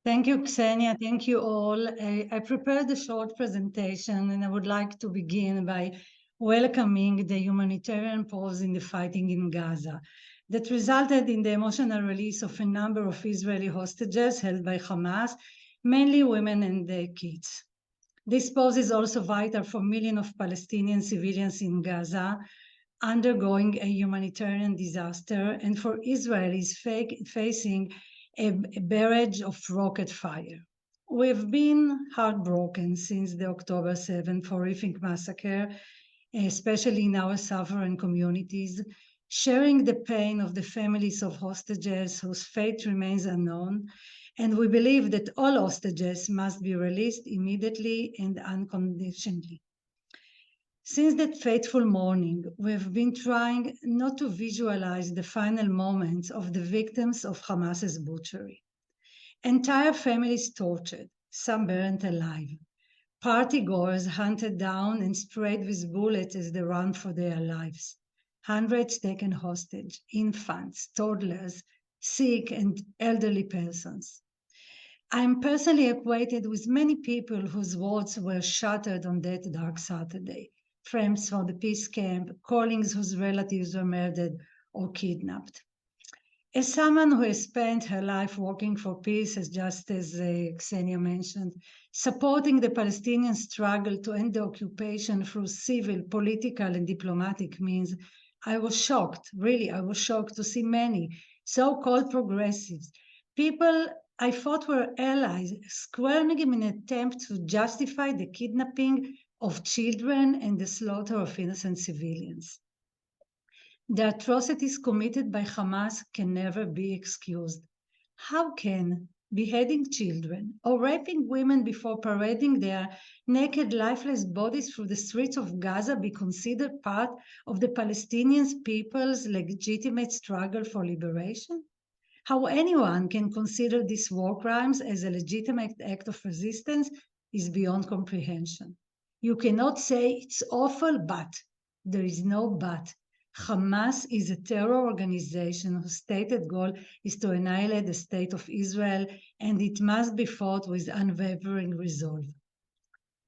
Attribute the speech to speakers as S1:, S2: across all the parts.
S1: Thank you, Ksenia. Thank you all. I prepared a short presentation, and I would like to begin by welcoming the humanitarian pause in the fighting in Gaza that resulted in the emotional release of a number of Israeli hostages held by Hamas, mainly women and kids. This pause is also vital for millions of Palestinian civilians in Gaza undergoing a humanitarian disaster and for Israelis facing a barrage of rocket fire. We've been heartbroken since the October 7th horrific massacre, especially in our sovereign communities, sharing the pain of the families of hostages whose fate remains unknown. And we believe that all hostages must be released immediately and unconditionally. Since that fateful morning, we have been trying not to visualize the final moments of the victims of Hamas's butchery. Entire families tortured, some burned alive. Partygoers hunted down and sprayed with bullets as they ran for their lives. Hundreds taken hostage, infants, toddlers, sick and elderly persons. I am personally acquainted with many people whose worlds were shattered on that dark Saturday. Friends from the peace camp, colleagues whose relatives were murdered or kidnapped. As someone who has spent her life working for peace, just as Ksenia mentioned, supporting the Palestinian struggle to end the occupation through civil, political, and diplomatic means, I was shocked, really, I was shocked to see many so-called progressives, people I thought were allies, squirming in an attempt to justify the kidnapping of children and the slaughter of innocent civilians. The atrocities committed by Hamas can never be excused. How can beheading children or raping women before parading their naked, lifeless bodies through the streets of Gaza be considered part of the Palestinian people's legitimate struggle for liberation? How anyone can consider these war crimes as a legitimate act of resistance is beyond comprehension. You cannot say it's awful, but there is no but. Hamas is a terror organization whose stated goal is to annihilate the state of Israel, and it must be fought with unwavering resolve.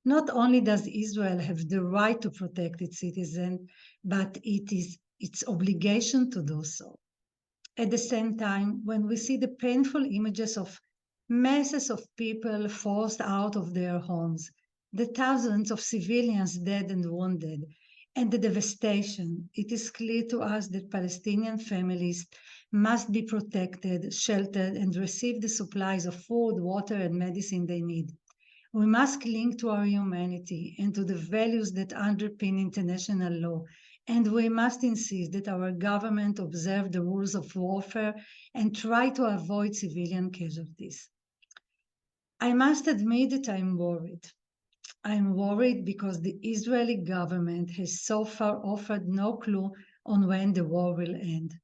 S1: Not only does Israel have the right to protect its citizens, but it is its obligation to do so. At the same time, when we see the painful images of masses of people forced out of their homes, the thousands of civilians dead and wounded, and the devastation, it is clear to us that Palestinian families must be protected, sheltered, and receive the supplies of food, water, and medicine they need. We must cling to our humanity and to the values that underpin international law, and we must insist that our government observe the rules of warfare and try to avoid civilian casualties. I must admit that I'm worried. I'm worried because the Israeli government has so far offered no clue on when the war will end.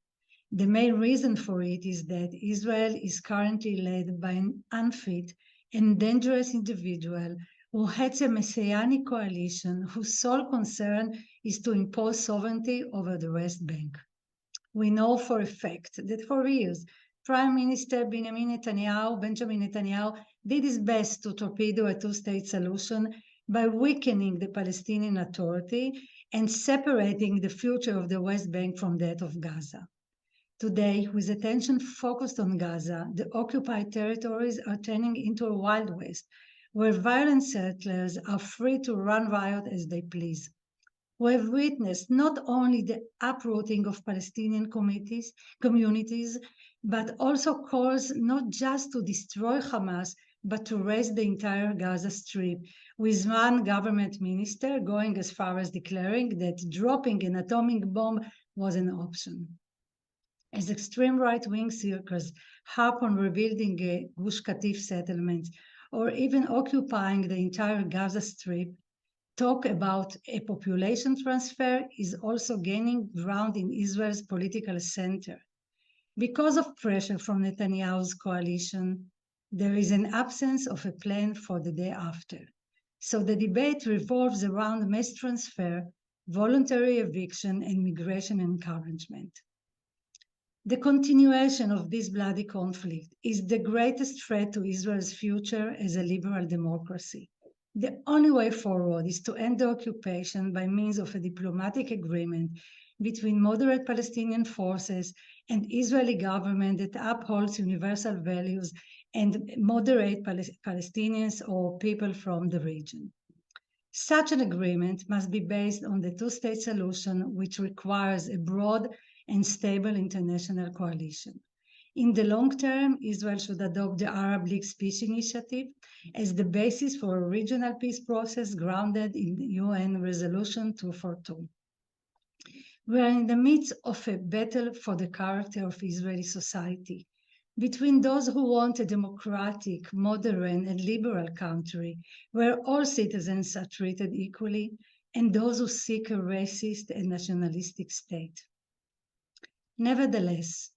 S1: The main reason for it is that Israel is currently led by an unfit and dangerous individual who heads a messianic coalition whose sole concern is to impose sovereignty over the West Bank. We know for a fact that for years, Prime Minister Benjamin Netanyahu did his best to torpedo a two-state solution by weakening the Palestinian Authority and separating the future of the West Bank from that of Gaza. Today, with attention focused on Gaza, the occupied territories are turning into a Wild West, where violent settlers are free to run riot as they please. We have witnessed not only the uprooting of Palestinian communities, but also calls not just to destroy Hamas, but to raze the entire Gaza Strip, with one government minister going as far as declaring that dropping an atomic bomb was an option. As extreme right-wing circles harp on rebuilding Gush Katif settlements, or even occupying the entire Gaza Strip, talk about a population transfer is also gaining ground in Israel's political center. Because of pressure from Netanyahu's coalition, there is an absence of a plan for the day after. So the debate revolves around mass transfer, voluntary eviction, and migration encouragement. The continuation of this bloody conflict is the greatest threat to Israel's future as a liberal democracy. The only way forward is to end the occupation by means of a diplomatic agreement between moderate Palestinian forces and Israeli government that upholds universal values and moderate Palestinians or people from the region. Such an agreement must be based on the two-state solution, which requires a broad and stable international coalition. In the long term, Israel should adopt the Arab League's peace initiative as the basis for a regional peace process grounded in UN Resolution 242. We are in the midst of a battle for the character of Israeli society, between those who want a democratic, modern, and liberal country where all citizens are treated equally, and those who seek a racist and nationalistic state. Nevertheless,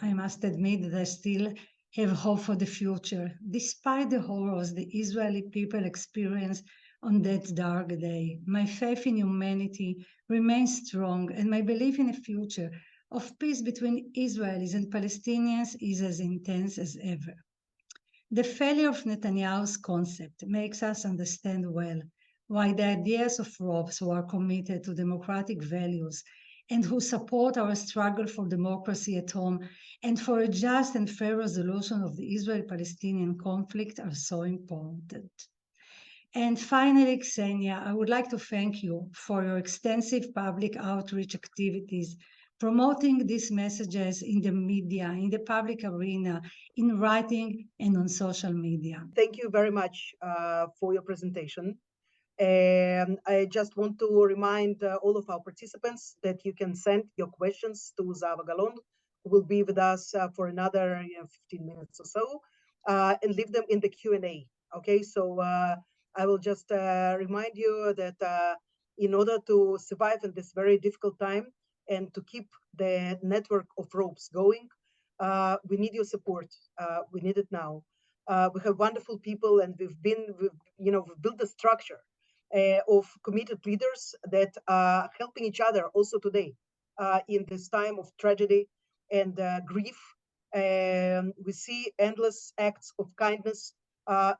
S1: I must admit that I still have hope for the future, despite the horrors the Israeli people experienced on that dark day. My faith in humanity remains strong, and my belief in a future of peace between Israelis and Palestinians is as intense as ever. The failure of Netanyahu's concept makes us understand well why the ideas of ROPES who are committed to democratic values and who support our struggle for democracy at home and for a just and fair resolution of the Israel-Palestinian conflict are so important. And finally, Ksenia, I would like to thank you for your extensive public outreach activities, promoting these messages in the media, in the public arena, in writing, and on social media.
S2: Thank you very much for your presentation. And I just want to remind all of our participants that you can send your questions to Zehava Gal-On, who will be with us for another 15 minutes or so, and leave them in the Q&A. Okay, so I will just remind you that in order to survive in this very difficult time and to keep the network of ropes going, we need your support. We need it now. We have wonderful people, and we've built a structure of committed leaders that are helping each other also today in this time of tragedy and grief. We see endless acts of kindness,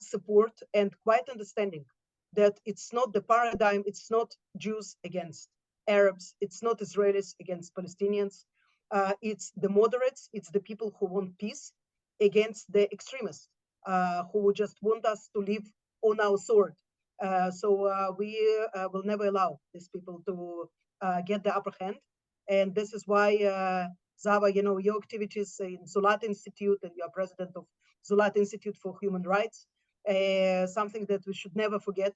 S2: support, and quiet understanding that it's not the paradigm, it's not Jews against Arabs, it's not Israelis against Palestinians, it's the moderates, it's the people who want peace against the extremists who just want us to live on our sword. So we will never allow these people to get the upper hand. And this is why, Zehava, your activities in ZULAT Institute, and you're president of ZULAT Institute for Human Rights, something that we should never forget,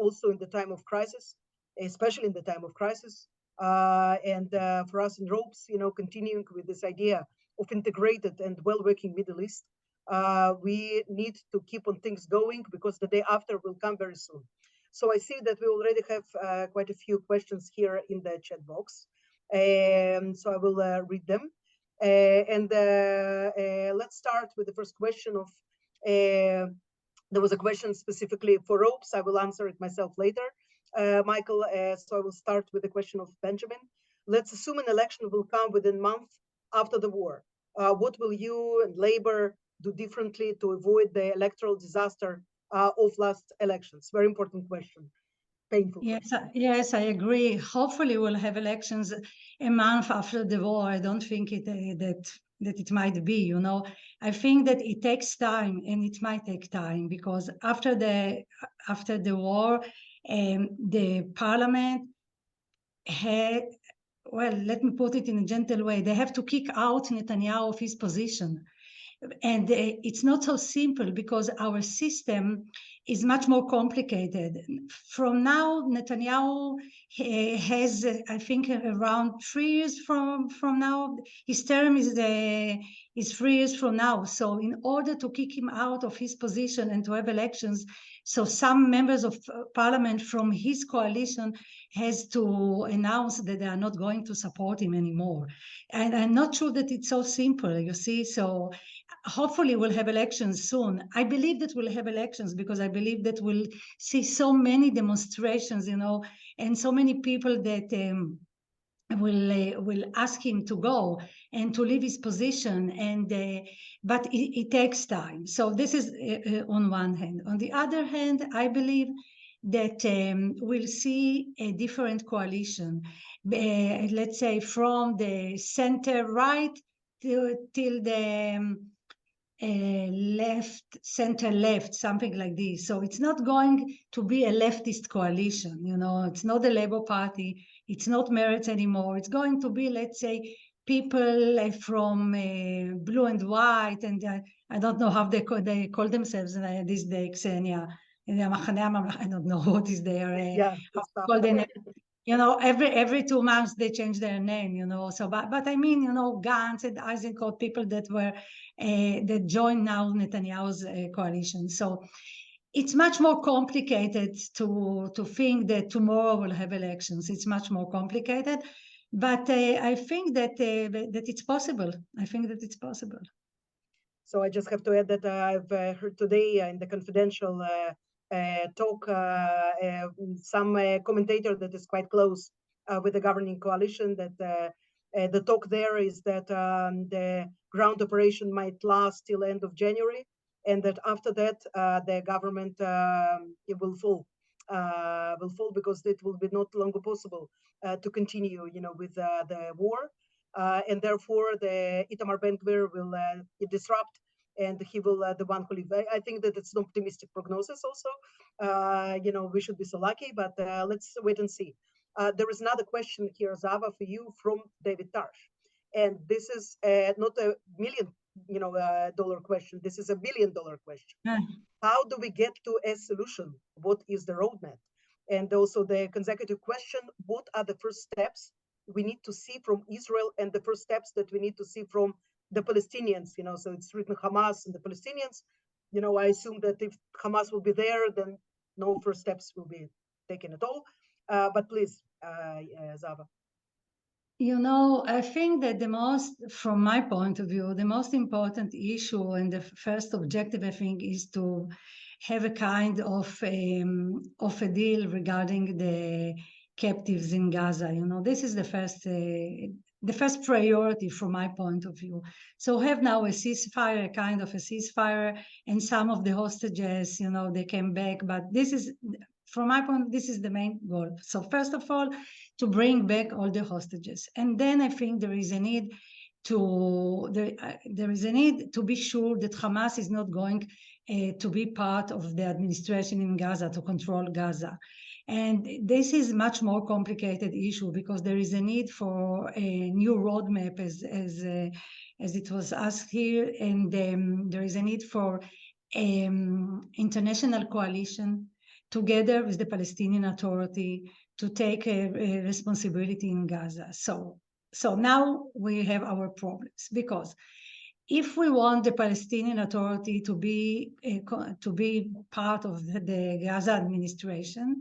S2: also in the time of crisis, especially in the time of crisis. And for us in ROPES, continuing with this idea of integrated and well-working Middle East, we need to keep on things going because the day after will come very soon. So I see that we already have quite a few questions here in the chat box. So I will read them. Let's start with the first question of, there was a question specifically for ROPES. I will answer it myself later, Michael. So I will start with the question of Benjamin. Let's assume an election will come within a month after the war. What will you and Labor do differently to avoid the electoral disaster of last elections? Very important question. Painful.
S1: Yes, I agree. Hopefully we'll have elections a month after the war. I don't think that it might be, I think that it takes time, and it might take time, because after the war, the parliament had, well, let me put it in a gentle way, they have to kick out Netanyahu of his position. And it's not so simple because our system is much more complicated. From now, Netanyahu has, I think, around 3 years from now. His term is 3 years from now. So in order to kick him out of his position and to have elections, so some members of parliament from his coalition has to announce that they are not going to support him anymore. And I'm not sure that it's so simple, you see. So hopefully we'll have elections soon. I believe that we'll have elections because I believe that we'll see so many demonstrations, and so many people that will ask him to go and to leave his position, and but it takes time. So this is on one hand. On the other hand, I believe that we'll see a different coalition, let's say from the center right till the left, center left, something like this. So it's not going to be a leftist coalition, you know, it's not the Labour Party, it's not Meretz anymore. It's going to be, let's say, people from blue and white, and I don't know how they call themselves these days, Ksenia. I don't know what is their
S2: Yeah,
S1: call their name. You know, every 2 months they change their name, you know. So, but I mean, you know, Gantz and Eisenkot, people that were that joined now Netanyahu's coalition. So it's much more complicated to think that tomorrow we'll have elections. It's much more complicated, but I think that that it's possible. I think that it's possible.
S2: So I just have to add that I've heard today in the confidential talk some commentator that is quite close with the governing coalition, that the talk there is that the ground operation might last till end of January, and that after that the government it will fall because it will be not longer possible to continue, you know, with the war. And therefore, the Itamar Ben-Gvir will disrupt, and he will the one who leave. I think that it's an optimistic prognosis. Also, you know, we should be so lucky, but let's wait and see. There is another question here, Zava, for you from David Tarsh, and this is not a million, you know, dollar question. This is $1 billion question. How do we get to a solution? What is the roadmap? And also the consecutive question: what are the first steps we need to see from Israel, and the first steps that we need to see from the Palestinians? You know, so it's written Hamas and the Palestinians. You know, I assume that if Hamas will be there, then no first steps will be taken at all. But please, Zava.
S1: You know, I think that from my point of view, the most important issue and the first objective, I think, is to have a kind of a deal regarding the captives in Gaza. You know, this is the first priority from my point of view. So have now a ceasefire, a kind of a ceasefire, and some of the hostages, you know, they came back. But this is, from my point, this is the main goal. So first of all, to bring back all the hostages, and then I think there is a need to be sure that Hamas is not going to be part of the administration in Gaza, to control Gaza. And this is much more complicated issue because there is a need for a new roadmap, as it was asked here, and there is a need for international coalition together with the Palestinian Authority to take a responsibility in Gaza. So now we have our problems, because if we want the Palestinian Authority to be part of the Gaza administration,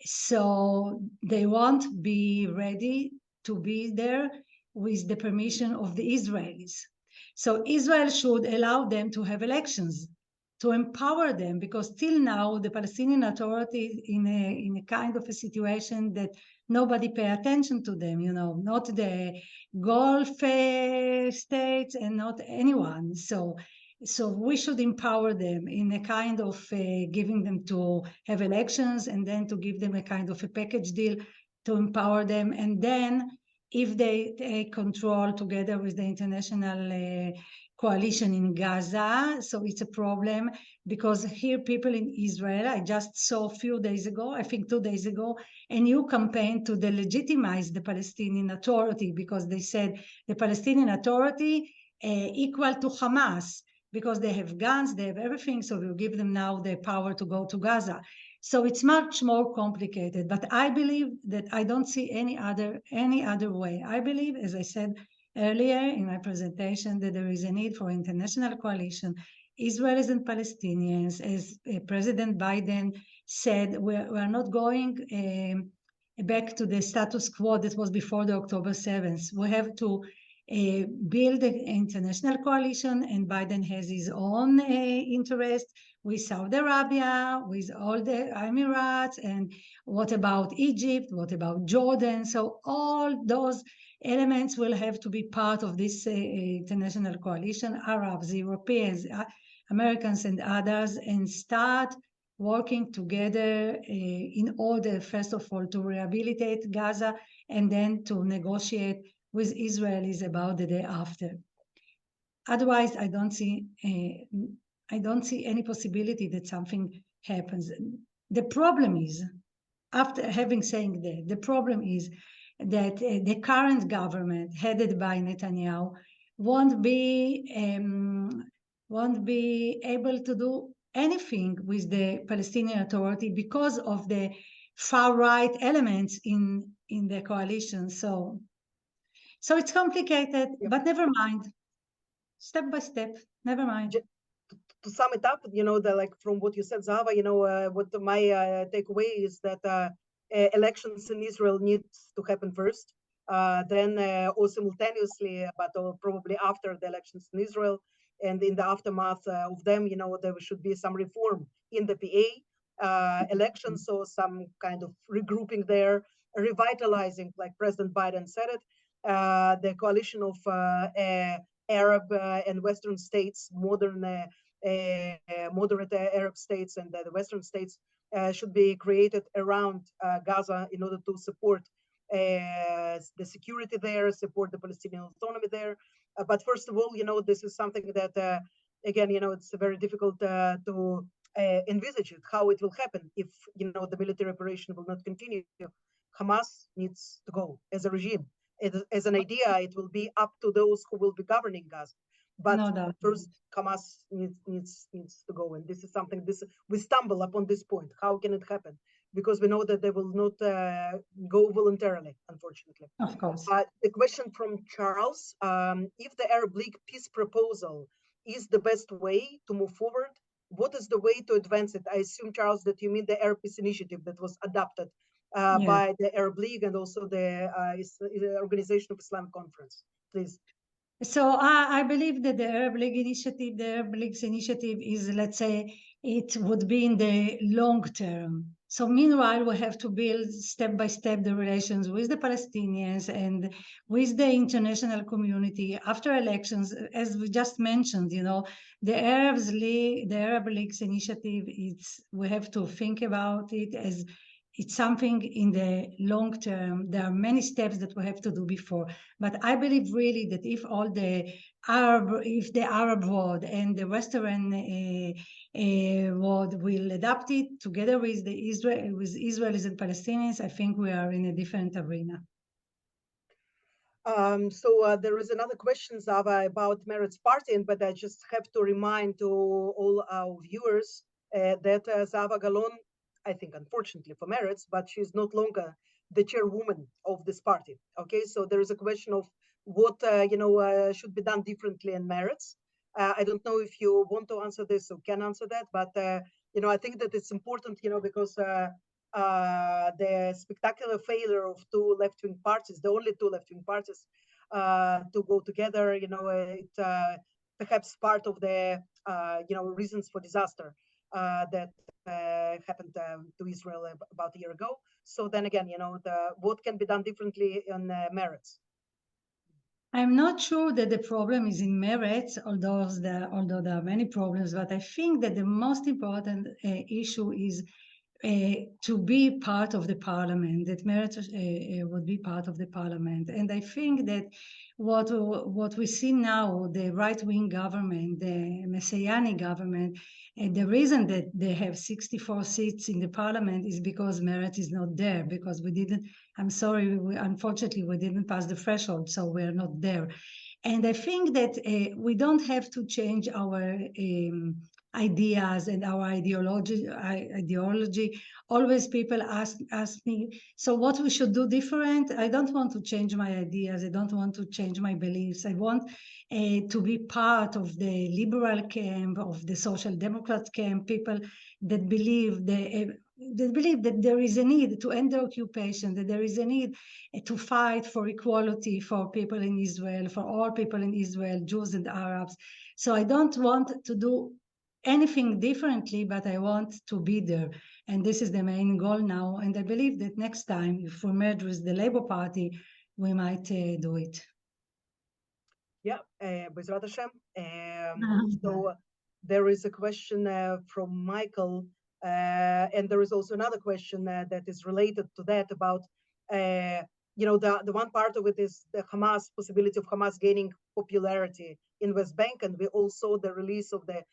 S1: so they won't be ready to be there with the permission of the Israelis. So Israel should allow them to have elections, to empower them, because till now the Palestinian Authority in a kind of a situation that nobody pay attention to them, you know, not the Gulf states and not anyone. So we should empower them in a kind of giving them to have elections, and then to give them a kind of a package deal to empower them. And then if they take control together with the international coalition in Gaza, so it's a problem, because here people in Israel, I just saw a few days ago, I think 2 days ago, a new campaign to delegitimize the Palestinian Authority, because they said the Palestinian Authority equal to Hamas, because they have guns, they have everything, so we'll give them now the power to go to Gaza. So it's much more complicated, but I believe that I don't see any other way. I believe, as I said earlier in my presentation, that there is a need for international coalition, Israelis and Palestinians. As President Biden said, we're not going back to the status quo that was before the October 7th. We have to build an international coalition, and Biden has his own interest with Saudi Arabia, with all the Emirates, and what about Egypt, what about Jordan? So all those elements will have to be part of this international coalition, Arabs, Europeans, Americans, and others, and start working together in order, first of all, to rehabilitate Gaza and then to negotiate with Israelis about the day after. Otherwise, I don't see any possibility that something happens. The problem is, after having saying that, the problem is that the current government headed by Netanyahu won't be able to do anything with the Palestinian Authority because of the far right elements in the coalition. So it's complicated,
S2: Yep.
S1: but never mind. Step by step, never mind.
S2: To sum it up, from what you said, Zehava, what my takeaway is that elections in Israel needs to happen first, then or simultaneously, but probably after the elections in Israel, and in the aftermath of them, there should be some reform in the PA elections, so some kind of regrouping there, revitalizing, like President Biden said it, the coalition of Arab and Western states, moderate Arab states and the Western states should be created around Gaza in order to support the security there, support the Palestinian autonomy there. But first of all, this is something that, again, it's very difficult to envisage it, how it will happen if, the military operation will not continue. Hamas needs to go as a regime. As an idea, it will be up to those who will be governing Gaza. But
S1: No doubt.
S2: first, Hamas needs to go, and this is something. We stumble upon this point. How can it happen? Because we know that they will not go voluntarily, unfortunately.
S1: Of course.
S2: The question from Charles: if the Arab League peace proposal is the best way to move forward, what is the way to advance it? I assume, Charles, that you mean the Arab Peace Initiative that was adopted by the Arab League and also the Organization of Islamic Conference. Please.
S1: So I believe that the Arab League's initiative is, let's say, it would be in the long term. So meanwhile, we have to build step by step the relations with the Palestinians and with the international community after elections. As we just mentioned, the Arab League's initiative, we have to think about it as it's something in the long term. There are many steps that we have to do before. But I believe really that if the Arab world and the Western world will adapt it together with Israelis and Palestinians, I think we are in a different arena.
S2: So there is another question, Zava, about Meretz party, but I just have to remind to all our viewers that Zehava Gal-On, I think, unfortunately for Meretz, but she's not longer the chairwoman of this party. Okay, so there is a question of what should be done differently in Meretz. I don't know if you want to answer this or can answer that, but I think that it's important, because the spectacular failure of two left-wing parties, the only two left-wing parties to go together, it perhaps part of the reasons for disaster that happened to Israel about a year ago. So then again, what can be done differently on Meretz?
S1: I'm not sure that the problem is in Meretz, although there are many problems, but I think that the most important issue is to be part of the parliament, that Meretz would be part of the parliament. And I think that what we see now, the right-wing government, the Messianic government, and the reason that they have 64 seats in the parliament is because Meretz is not there, because unfortunately, we didn't pass the threshold, so we're not there. And I think that we don't have to change ideas and our ideology. Always people ask me, so what we should do different? I don't want to change my ideas. I don't want to change my beliefs. I want to be part of the liberal camp, of the social democrat camp, people that believe that there is a need to end the occupation, that there is a need to fight for equality for people in Israel, for all people in Israel, Jews and Arabs. So I don't want to do anything differently, but I want to be there. And this is the main goal now. And I believe that next time, if we merge with the Labour Party, we might do it.
S2: Yeah, Bezrat Hashem. So there is a question from Michael, and there is also another question that is related to that about, the one part of it is the Hamas, possibility of Hamas gaining popularity in West Bank, and we also the release of the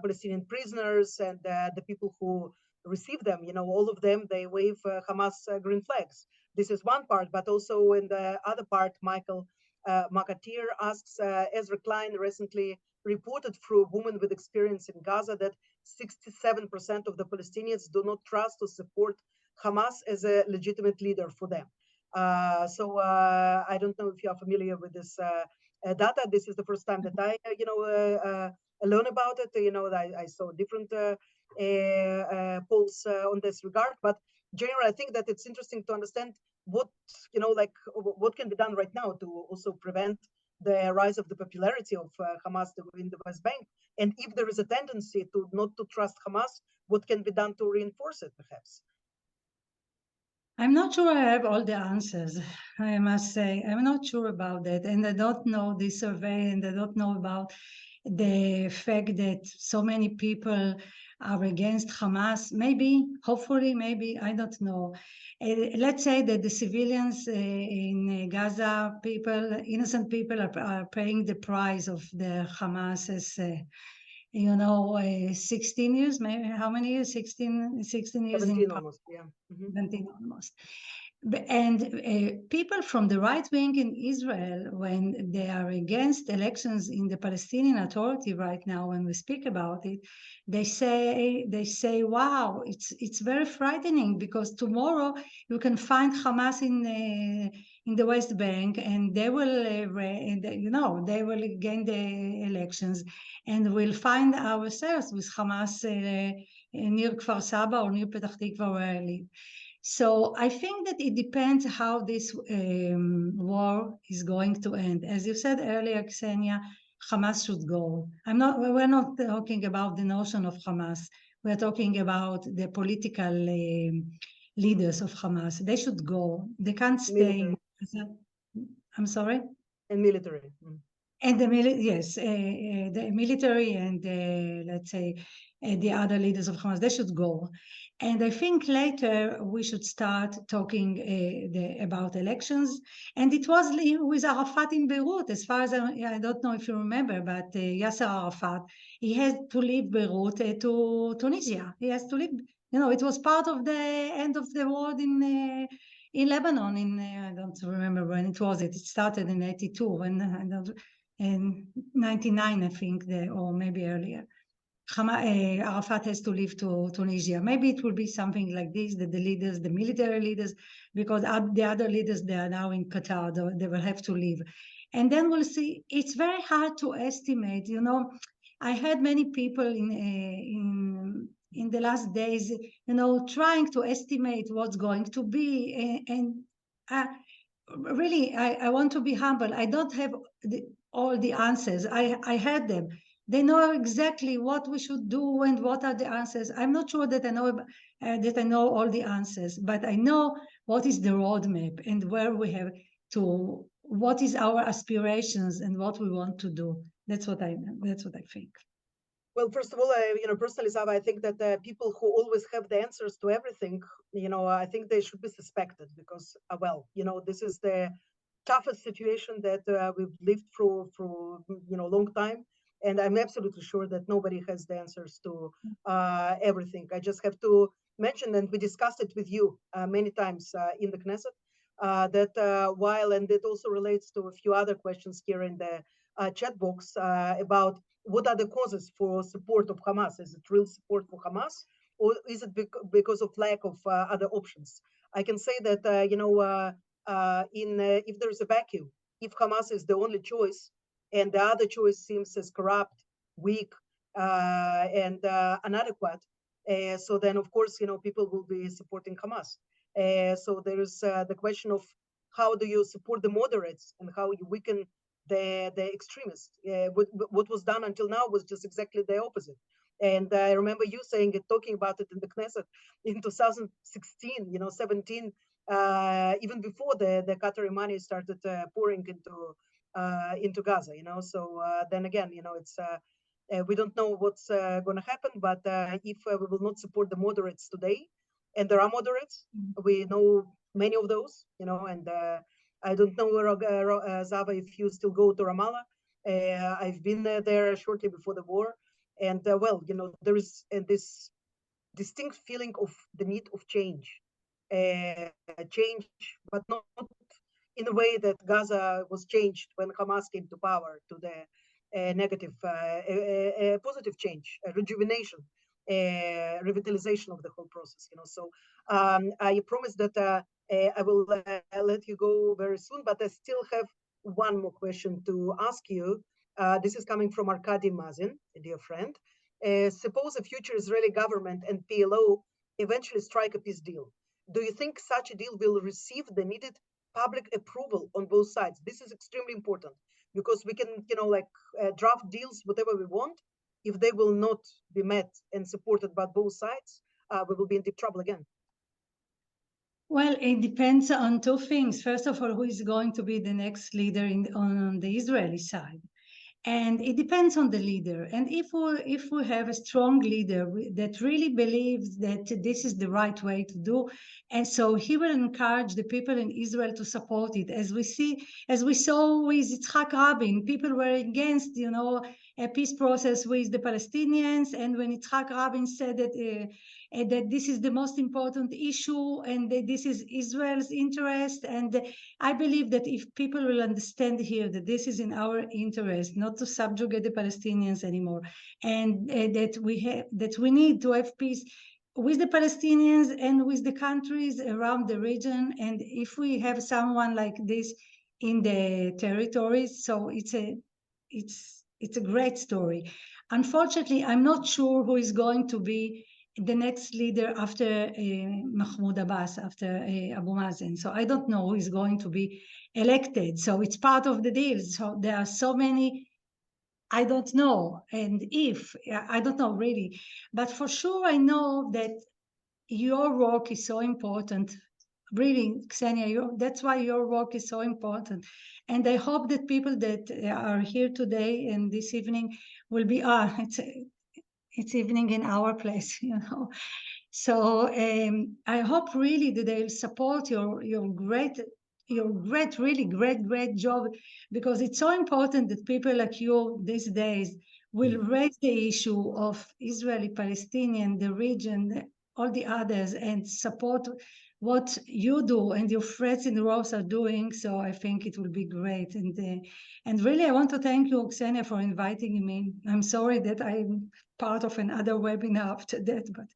S2: Palestinian prisoners and the people who receive them. All of them, they wave Hamas green flags. This is one part, but also in the other part, Michael Makatir asks, Ezra Klein recently reported through a woman with experience in Gaza that 67% of the Palestinians do not trust or support Hamas as a legitimate leader for them. So I don't know if you are familiar with this data. This is the first time that I, learn about it. I saw different polls on this regard, but generally, I think that it's interesting to understand what can be done right now to also prevent the rise of the popularity of Hamas in the West Bank, and if there is a tendency to not to trust Hamas, what can be done to reinforce it, perhaps?
S1: I'm not sure I have all the answers, I must say. I'm not sure about that. And I don't know this survey, and I don't know about the fact that so many people are against Hamas. Maybe, hopefully, maybe, I don't know. Let's say that the civilians in Gaza, innocent people are paying the price of the Hamas as 16 years, maybe how many years? 16 years
S2: 17 almost, yeah.
S1: 17 almost. And people from the right wing in Israel, when they are against elections in the Palestinian Authority right now, when we speak about it, they say, wow, it's very frightening, because tomorrow you can find Hamas in the West Bank, and they will, they will gain the elections, and we'll find ourselves with Hamas near Kfar Saba or near Petah Tikva, where I live. So I think that it depends how this war is going to end. As you said earlier, Ksenia, Hamas should go. We're not talking about the notion of Hamas. We're talking about the political leaders of Hamas. They should go. They can't stay. I'm sorry?
S2: And military.
S1: And the military and let's say the other leaders of Hamas, they should go. And I think later we should start talking about elections. And it was with Arafat in Beirut, as far as I don't know if you remember, but Yasser Arafat, he had to leave Beirut to Tunisia. He has to leave. It was part of the end of the war in Lebanon. I don't remember when it was. It started in 82, in 99, I think, or maybe earlier. Arafat has to leave to Tunisia. Maybe it will be something like this, that the military leaders, because the other leaders, they are now in Qatar, they will have to leave. And then we'll see. It's very hard to estimate. I had many people in the last days, trying to estimate what's going to be. Really, I want to be humble. I don't have all the answers. I heard them. They know exactly what we should do and what are the answers. I'm not sure that I know all the answers, but I know what is the roadmap and where we have to. What is our aspirations and what we want to do. That's what I think.
S2: Well, first of all, personally, Zava, I think that people who always have the answers to everything, I think they should be suspected, because, this is the toughest situation that we've lived through for a long time, and I'm absolutely sure that nobody has the answers to everything. I just have to mention, and we discussed it with you many times in the Knesset, that and it also relates to a few other questions here in the chat box about what are the causes for support of Hamas? Is it real support for Hamas, or is it because of lack of other options? I can say that if there is a vacuum, if Hamas is the only choice and the other choice seems as corrupt, weak, and inadequate, so then of course people will be supporting Hamas. So there is the question of how do you support the moderates and how you weaken the extremists. What was done until now was just exactly the opposite. And I remember you saying it, talking about it in the Knesset in 2016, 17, even before the Qatari money started pouring into Gaza. So then again, it's we don't know what's going to happen, but if we will not support the moderates today, and there are moderates, we know many of those, and I don't know, Zava, if you still go to Ramallah. I've been there shortly before the war, and there is this distinct feeling of the need of change, but not in a way that Gaza was changed when Hamas came to power, to the negative, positive change, rejuvenation, revitalization of the whole process. So I promise that I will let you go very soon, but I still have one more question to ask you. This is coming from Arkady Mazin, a dear friend. Suppose a future Israeli government and PLO eventually strike a peace deal. Do you think such a deal will receive the needed public approval on both sides? This is extremely important, because we can, draft deals whatever we want. If they will not be met and supported by both sides, we will be in deep trouble again.
S1: Well, it depends on two things. First of all, who is going to be the next leader on the Israeli side? And it depends on the leader. And if we have a strong leader that really believes that this is the right way to do, and so he will encourage the people in Israel to support it. As we saw with Yitzhak Rabin, people were against, a peace process with the Palestinians. And when Yitzhak Rabin said that this is the most important issue and that this is Israel's interest, and I believe that if people will understand here that this is in our interest, not to subjugate the Palestinians anymore, and that we need to have peace with the Palestinians and with the countries around the region, and if we have someone like this in the territories, so it's a great story. Unfortunately, I'm not sure who is going to be the next leader after Mahmoud Abbas, after Abu Mazen. So I don't know who is going to be elected. So it's part of the deal. So there are so many, I don't know. And I don't know really. But for sure, I know that your work is so important. Really, Ksenia, that's why your work is so important. And I hope that people that are here today and this evening will be, it's evening in our place, So I hope really that they'll support your really great job, because it's so important that people like you these days will raise the issue of Israeli, Palestinian, the region, all the others, and support what you do and your friends in the ROPES are doing. So I think it will be great. And really, I want to thank you, Ksenia, for inviting me. I'm sorry that I'm part of another webinar after that, but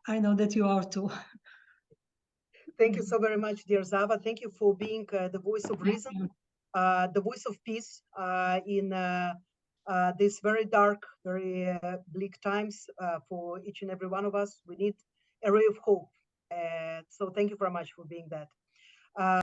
S1: I know that you are too.
S2: Thank you so very much, dear Zava. Thank you for being the voice of reason, the voice of peace in these very dark, very bleak times for each and every one of us. We need a ray of hope. So thank you very much for being that.